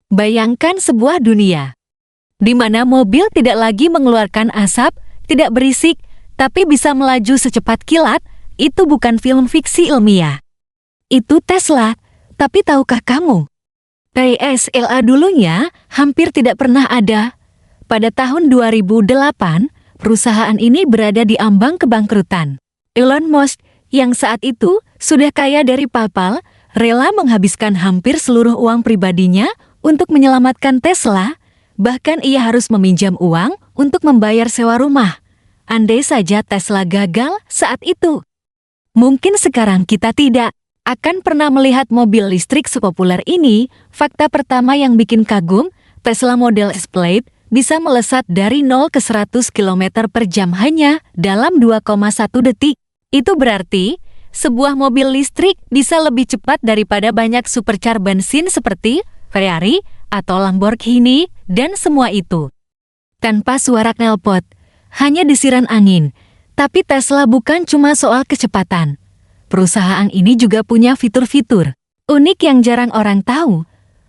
Bayangkan sebuah dunia di mana mobil tidak lagi mengeluarkan asap, tidak berisik, tapi bisa melaju secepat kilat. Itu bukan film fiksi ilmiah. Itu Tesla. Tapi tahukah kamu? Tesla dulunya hampir tidak pernah ada. Pada tahun 2008, perusahaan ini berada di ambang kebangkrutan. Elon Musk, yang saat itu sudah kaya dari papal, rela menghabiskan hampir seluruh uang pribadinya untuk menyelamatkan Tesla. Bahkan ia harus meminjam uang untuk membayar sewa rumah. Andai saja Tesla gagal saat itu, mungkin sekarang kita tidak akan pernah melihat mobil listrik sepopuler ini. Fakta pertama yang bikin kagum, Tesla Model S Plaid bisa melesat dari 0 ke 100 km per jam hanya dalam 2,1 detik. Itu berarti sebuah mobil listrik bisa lebih cepat daripada banyak supercar bensin seperti Ferrari atau Lamborghini, dan semua itu tanpa suara knalpot, hanya desiran angin. Tapi Tesla bukan cuma soal kecepatan. Perusahaan ini juga punya fitur-fitur unik yang jarang orang tahu.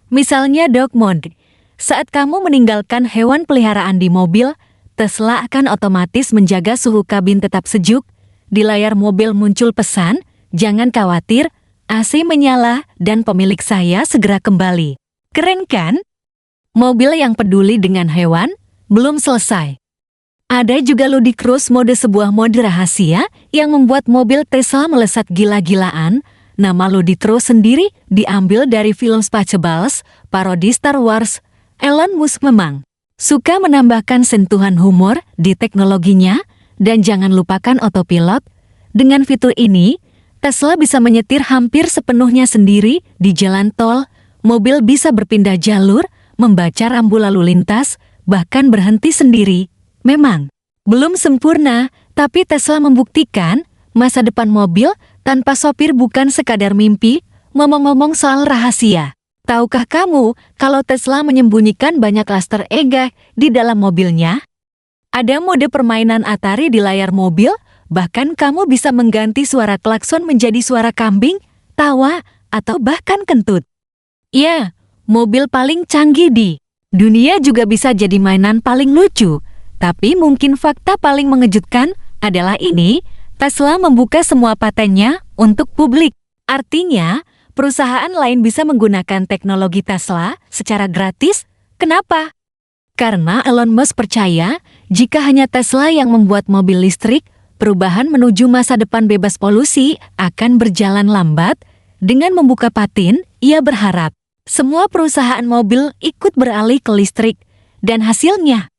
Misalnya dog mode. Saat kamu meninggalkan hewan peliharaan di mobil, Tesla akan otomatis menjaga suhu kabin tetap sejuk. Di layar mobil muncul pesan, "Jangan khawatir, AC menyala dan pemilik saya segera kembali." Keren kan? Mobil yang peduli dengan hewan belum selesai. Ada juga ludicrous mode, sebuah mode rahasia yang membuat mobil Tesla melesat gila-gilaan. Nama ludicrous sendiri diambil dari film Spaceballs, parodi Star Wars. Elon Musk memang suka menambahkan sentuhan humor di teknologinya, dan jangan lupakan autopilot. Dengan fitur ini, Tesla bisa menyetir hampir sepenuhnya sendiri di jalan tol. Mobil bisa berpindah jalur, membaca rambu lalu lintas, bahkan berhenti sendiri. Memang belum sempurna, tapi Tesla membuktikan masa depan mobil tanpa sopir bukan sekadar mimpi. Ngomong-ngomong soal rahasia, tahukah kamu kalau Tesla menyembunyikan banyak Easter egg di dalam mobilnya? Ada mode permainan Atari di layar mobil, bahkan kamu bisa mengganti suara klakson menjadi suara kambing, tawa, atau bahkan kentut. Ya, mobil paling canggih di dunia juga bisa jadi mainan paling lucu. Tapi mungkin fakta paling mengejutkan adalah ini, Tesla membuka semua patennya untuk publik. Artinya, perusahaan lain bisa menggunakan teknologi Tesla secara gratis. Kenapa? Karena Elon Musk percaya, jika hanya Tesla yang membuat mobil listrik, perubahan menuju masa depan bebas polusi akan berjalan lambat. Dengan membuka paten, ia berharap semua perusahaan mobil ikut beralih ke listrik. Dan hasilnya,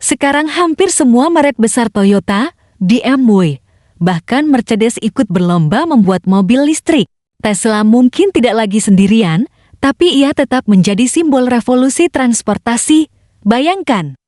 sekarang hampir semua merek besar Toyota, BMW, bahkan Mercedes ikut berlomba membuat mobil listrik. Tesla mungkin tidak lagi sendirian, tapi ia tetap menjadi simbol revolusi transportasi. Bayangkan,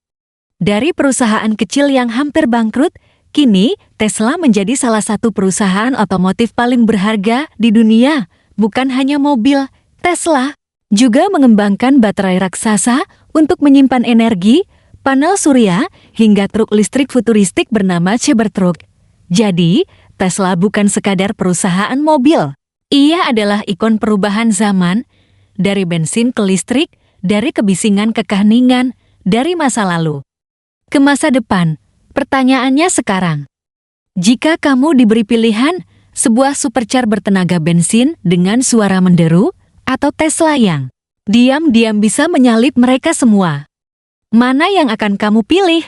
dari perusahaan kecil yang hampir bangkrut, kini Tesla menjadi salah satu perusahaan otomotif paling berharga di dunia. Bukan hanya mobil, Tesla juga mengembangkan baterai raksasa untuk menyimpan energi, panel surya, hingga truk listrik futuristik bernama Cybertruck. Jadi, Tesla bukan sekadar perusahaan mobil. Ia adalah ikon perubahan zaman, dari bensin ke listrik, dari kebisingan ke keheningan, dari masa lalu ke masa depan. Pertanyaannya sekarang, jika kamu diberi pilihan, sebuah supercar bertenaga bensin dengan suara menderu, atau Tesla yang diam-diam bisa menyalip mereka semua, mana yang akan kamu pilih?